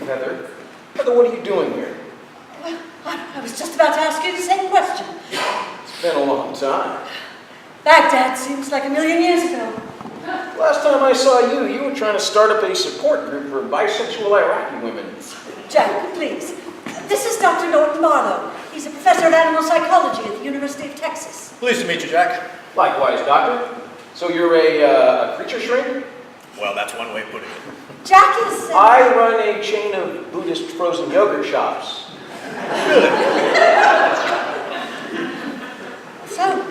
Heather, what are you doing here? Well, I was just about to ask you the same question. It's been a long time. Baghdad seems like a million years ago. Last time I saw you, you were trying to start up a support group for bisexual Iraqi women. Jack, please. This is Dr. Norton Barlow. He's a professor of animal psychology at the University of Texas. Pleased to meet you, Jack. Likewise, Doctor. So you're a creature shrink? Well, that's one way of putting it. Jack is... I run a chain of Buddhist frozen yogurt shops. So,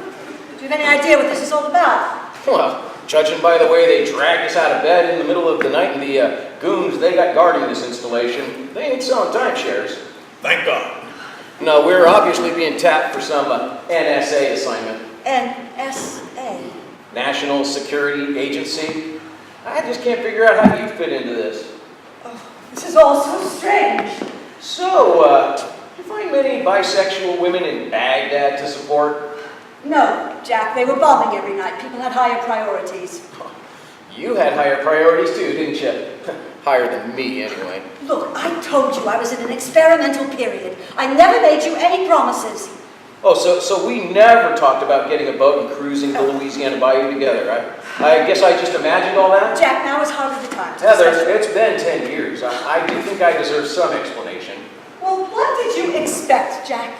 do you have any idea what this is all about? Well, judging by the way they dragged us out of bed in the middle of the night and the goons they got guarding this installation, they ain't selling timeshares. Thank God. No, we're obviously being tapped for some NSA assignment. NSA? National Security Agency. I just can't figure out how you fit into this. Oh, this is all so strange. So, you find many bisexual women in Baghdad to support? No, Jack, they were bombing every night. People had higher priorities. You had higher priorities too, didn't you? Higher than me, anyway. Look, I told you I was in an experimental period. I never made you any promises. Oh, so we never talked about getting a boat and cruising the Louisiana Bayou together, right? I guess I just imagined all that? Jack, now is hardly the time to Heather, discuss it. it's been 10 years. I do think I deserve some explanation. Well, what did you expect, Jack?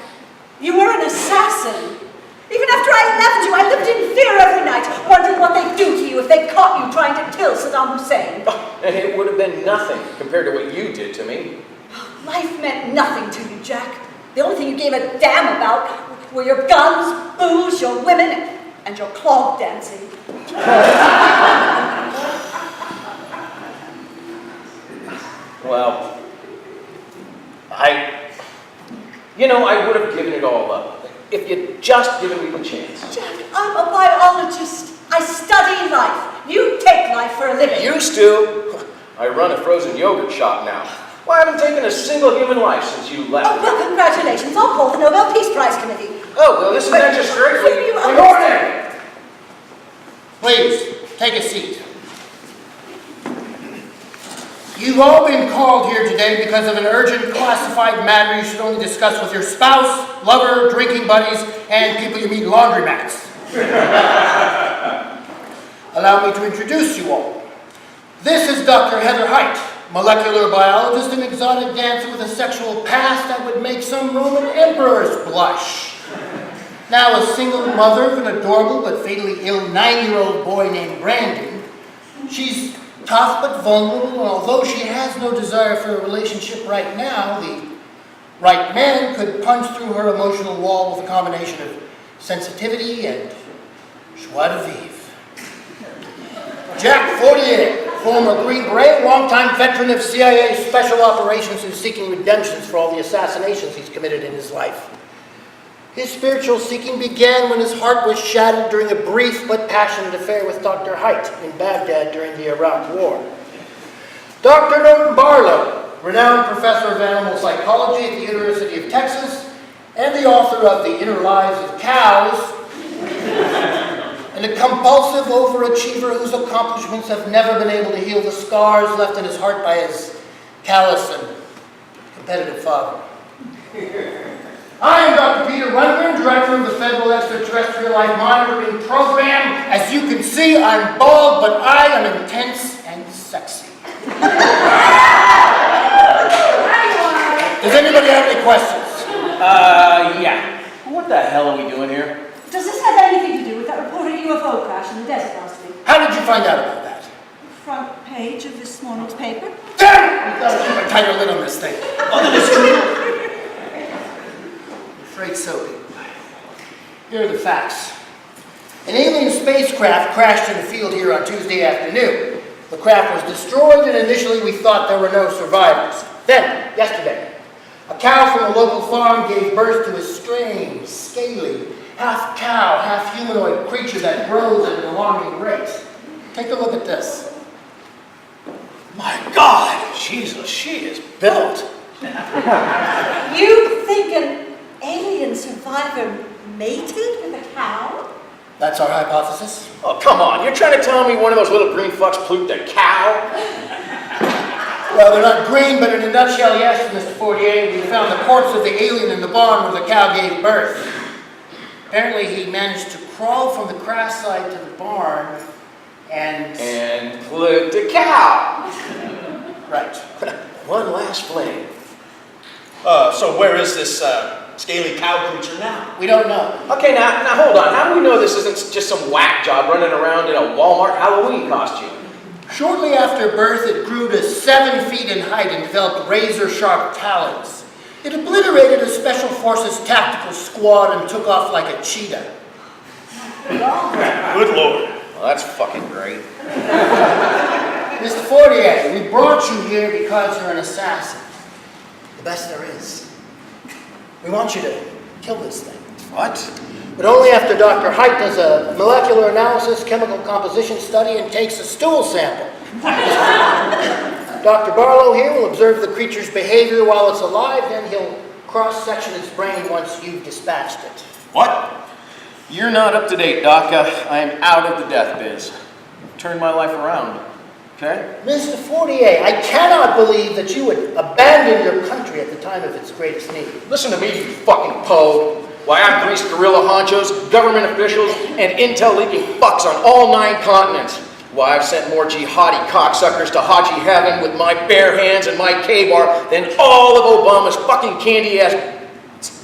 You were an assassin. Even after I left you, I lived in fear every night, wondering what they'd do to you if they caught you trying to kill Saddam Hussein. Oh, and it would have been nothing compared to what you did to me. Life meant nothing to you, Jack. The only thing you gave a damn about were your guns, booze, your women, and your clog dancing. Well, I would have given it all up if you'd just given me the chance. Jack, I'm a biologist. I study life. You take life for a living. Used to. I run a frozen yogurt shop now. Well, I haven't taken a single human life since you left. Oh, well, congratulations. I'll call the Nobel Peace Prize Committee. Oh, well, isn't that just great? You Good morning! Please, take a seat. You've all been called here today because of an urgent classified matter you should only discuss with your spouse, lover, drinking buddies, and people you meet in laundromats. Allow me to introduce you all. This is Dr. Heather Height, molecular biologist and exotic dancer with a sexual past that would make some Roman emperors blush. Now a single mother of an adorable but fatally ill 9-year-old boy named Brandon, she's tough but vulnerable, and although she has no desire for a relationship right now, the right man could punch through her emotional wall with a combination of sensitivity and joie de vivre. Jack Fortier, former Green Beret, longtime veteran of CIA Special Operations who's seeking redemptions for all the assassinations he's committed in his life. His spiritual seeking began when his heart was shattered during a brief but passionate affair with Dr. Height in Baghdad during the Iraq War. Dr. Norton Barlow, renowned professor of animal psychology at the University of Texas and the author of The Inner Lives of Cows, and a compulsive overachiever whose accomplishments have never been able to heal the scars left in his heart by his callous and competitive father. I am Dr. Peter Rundgren, Director of the Federal Extraterrestrial Life Monitoring Program. As you can see, I'm bald, but I am intense and sexy. Does anybody have any questions? Yeah. What the hell are we doing here? Does this have anything to do with that reported UFO crash in the desert last week? How did you find out about that? Front page of this morning's paper. Damn it! We've got to keep a tighter lid on this thing. Oh, that is true. I'm afraid so. Here are the facts. An alien spacecraft crashed in the field here on Tuesday afternoon. The craft was destroyed, and initially we thought there were no survivors. Then, yesterday, a cow from a local farm gave birth to a strange, scaly, half cow, half humanoid creature that grows at an alarming rate. Take a look at this. My God, Jesus, she is built. You think an alien survivor mated with a cow? That's our hypothesis. Oh, come on. You're trying to tell me one of those little green fucks pooped a cow? Well, they're not green, but in a nutshell, yes, Mr. Fortier. We found the corpse of the alien in the barn where the cow gave birth. Apparently, he managed to crawl from the grass side to the barn And flip the cow. Right. One last flame. So where is this scaly cow creature now? We don't know. Okay, now hold on. How do we know this isn't just some whack job running around in a Walmart Halloween costume? Shortly after birth, it grew to 7 feet in height and developed razor-sharp talons. It obliterated a Special Forces tactical squad and took off like a cheetah. Good Lord. Well, that's fucking great. Mr. Fortier, we brought you here because you're an assassin. The best there is. We want you to kill this thing. What? But only after Dr. Height does a molecular analysis, chemical composition study, and takes a stool sample. Dr. Barlow here will observe the creature's behavior while it's alive, then he'll cross-section its brain once you've dispatched it. What? You're not up to date, Doc. I am out of the death biz. Turned my life around. Okay? Mr. Fortier, I cannot believe that you would abandon your country at the time of its greatest need. Listen to me, you fucking pogue. Why, I've greased guerrilla honchos, government officials, and intel-leaking fucks on all 9 continents. Why, I've sent more jihadi cocksuckers to Haji Heaven with my bare hands and my K-bar than all of Obama's fucking candy-ass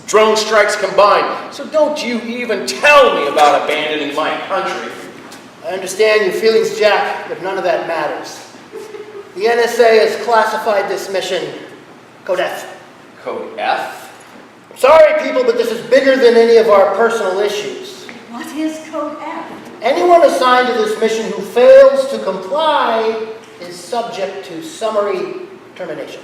drone strikes combined. So don't you even tell me about abandoning my country. I understand your feelings, Jack, but none of that matters. The NSA has classified this mission Code F. Code F? Sorry, people, but this is bigger than any of our personal issues. What is Code F? Anyone assigned to this mission who fails to comply is subject to summary termination.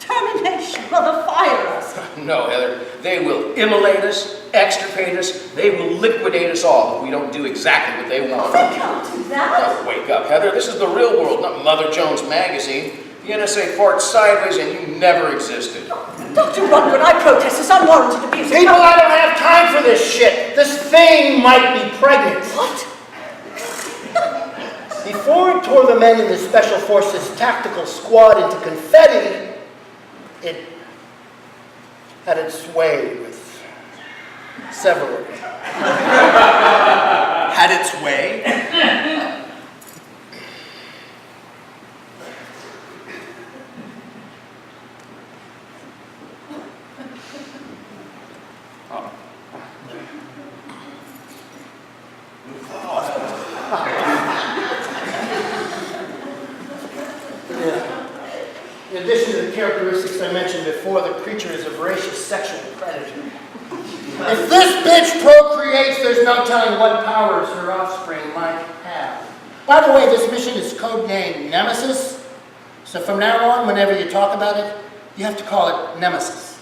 Termination. Well, they'll fire us. No, Heather. They will immolate us, extirpate us, they will liquidate us all if we don't do exactly what they want. They can't do that. Oh, wake up, Heather. This is the real world, not Mother Jones magazine. The NSA farts sideways and you never existed. Dr. Rundgren, I protest this unwarranted abuse. People, I don't have time for this shit. This thing might be pregnant. What? Before it tore the men in the Special Forces tactical squad into confetti, it had its way with several of them. Had its way? In addition to the characteristics I mentioned before, the creature is a voracious sexual predator. If this bitch procreates, there's no telling what powers her offspring might have. By the way, this mission is codenamed Nemesis, so from now on, whenever you talk about it, you have to call it Nemesis.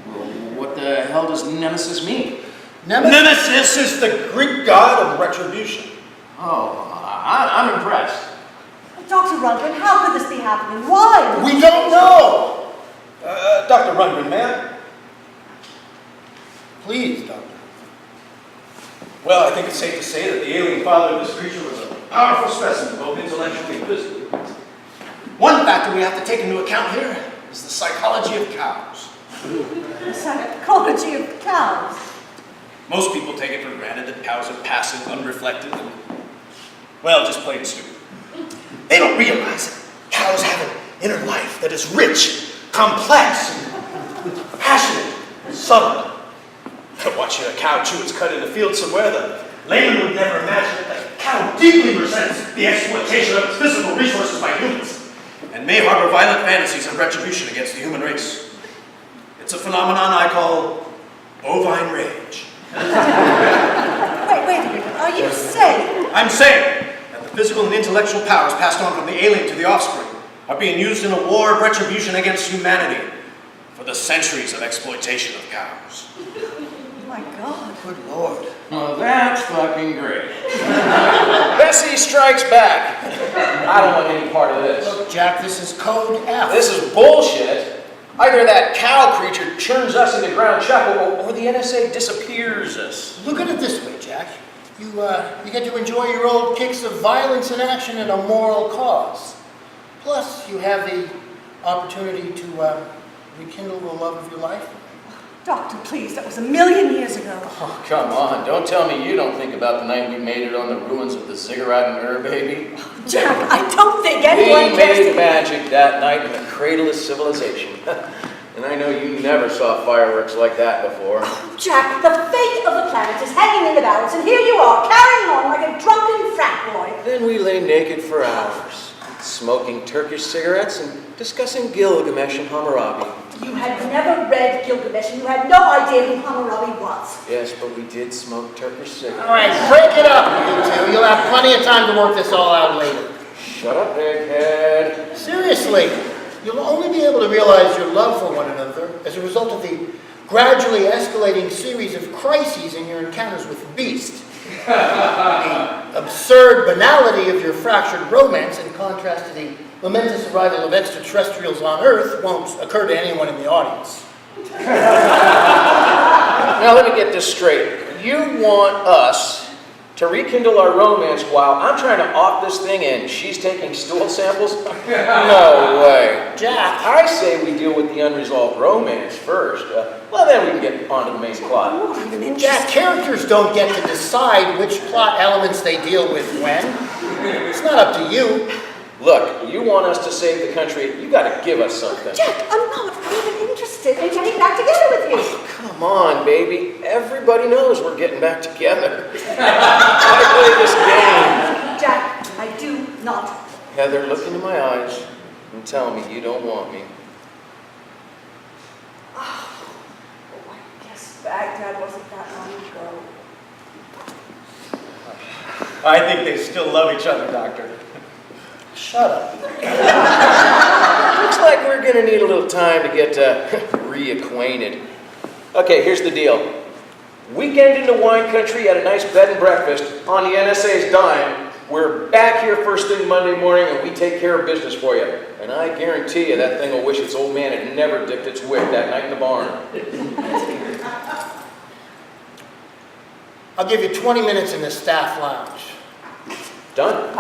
Well, what the hell does Nemesis mean? Nemesis is the Greek god of retribution. Oh, I'm impressed. Dr. Rundgren, how could this be happening? Why? We don't know! Dr. Rundgren, man. Please, Doctor. Well, I think it's safe to say that the alien father of this creature was a powerful specimen, both intellectually and physically. One factor we have to take into account here is the psychology of cows. The psychology of cows. Most people take it for granted that cows are passive, unreflective, and, well, just plain stupid. They don't realize it. Cows have an inner life that is rich, complex, passionate, and subtle. Watching a cow chew its cud in a field somewhere, the layman would never imagine that the cow deeply resents the exploitation of its physical resources by humans, and may harbor violent fantasies of retribution against the human race. It's a phenomenon I call bovine rage. Wait a minute. Are you saying? I'm saying that the physical and intellectual powers passed on from the alien to the offspring are being used in a war of retribution against humanity for the centuries of exploitation of cows. My God. Good Lord. Well, that's fucking great. Bessie strikes back. I don't want any part of this. Look, Jack, this is Code F. This is bullshit. Either that cow creature churns us into ground chuck, or the NSA disappears us. Look at it this way, Jack. You get to enjoy your old kicks of violence in action and a moral cause. Plus, you have the opportunity to rekindle the love of your life. Doctor, please, that was 1,000,000 years ago. Oh, come on. Don't tell me you don't think about the night we made it on the ruins of the Ziggurat and Ur, baby. Jack, I don't think anyone We cares made to... magic that night in the cradle of civilization. And I know you never saw fireworks like that before. Jack, the fate of the planet is hanging in the balance, and here you are, carrying on like a drunken frat boy. Then we lay naked for hours, smoking Turkish cigarettes and discussing Gilgamesh and Hammurabi. You had never read Gilgamesh, and you had no idea who Hammurabi was. Yes, but we did smoke Turkish cigarettes. All right, break it up, you two. You'll have plenty of time to work this all out later. Shut up, egghead. Seriously, you'll only be able to realize your love for one another as a result of the gradually escalating series of crises in your encounters with the beast. The absurd banality of your fractured romance, in contrast to the momentous arrival of extraterrestrials on Earth, won't occur to anyone in the audience. Now let me get this straight. You want us to rekindle our romance while I'm trying to off this thing and she's taking stool samples? No way. Jack. I say we deal with the unresolved romance first. Well, then we can get onto the main plot. Jack, characters don't get to decide which plot elements they deal with when. It's not up to you. Look, you want us to save the country, you gotta give us something. Jack, I'm not even interested in getting back together with you. Come on, baby. Everybody knows we're getting back together. Why play this game? Jack, I do not. Heather, look into my eyes and tell me you don't want me. Oh, I guess Baghdad wasn't that long ago. I think they still love each other, Doctor. Shut up. Looks like we're gonna need a little time to get reacquainted. Okay, here's the deal. Weekend into wine country at a nice bed and breakfast on the NSA's dime. We're back here first thing Monday morning and we take care of business for you. And I guarantee you that thing will wish its old man had never dipped its wick that night in the barn. I'll give you 20 minutes in the staff lounge. Done.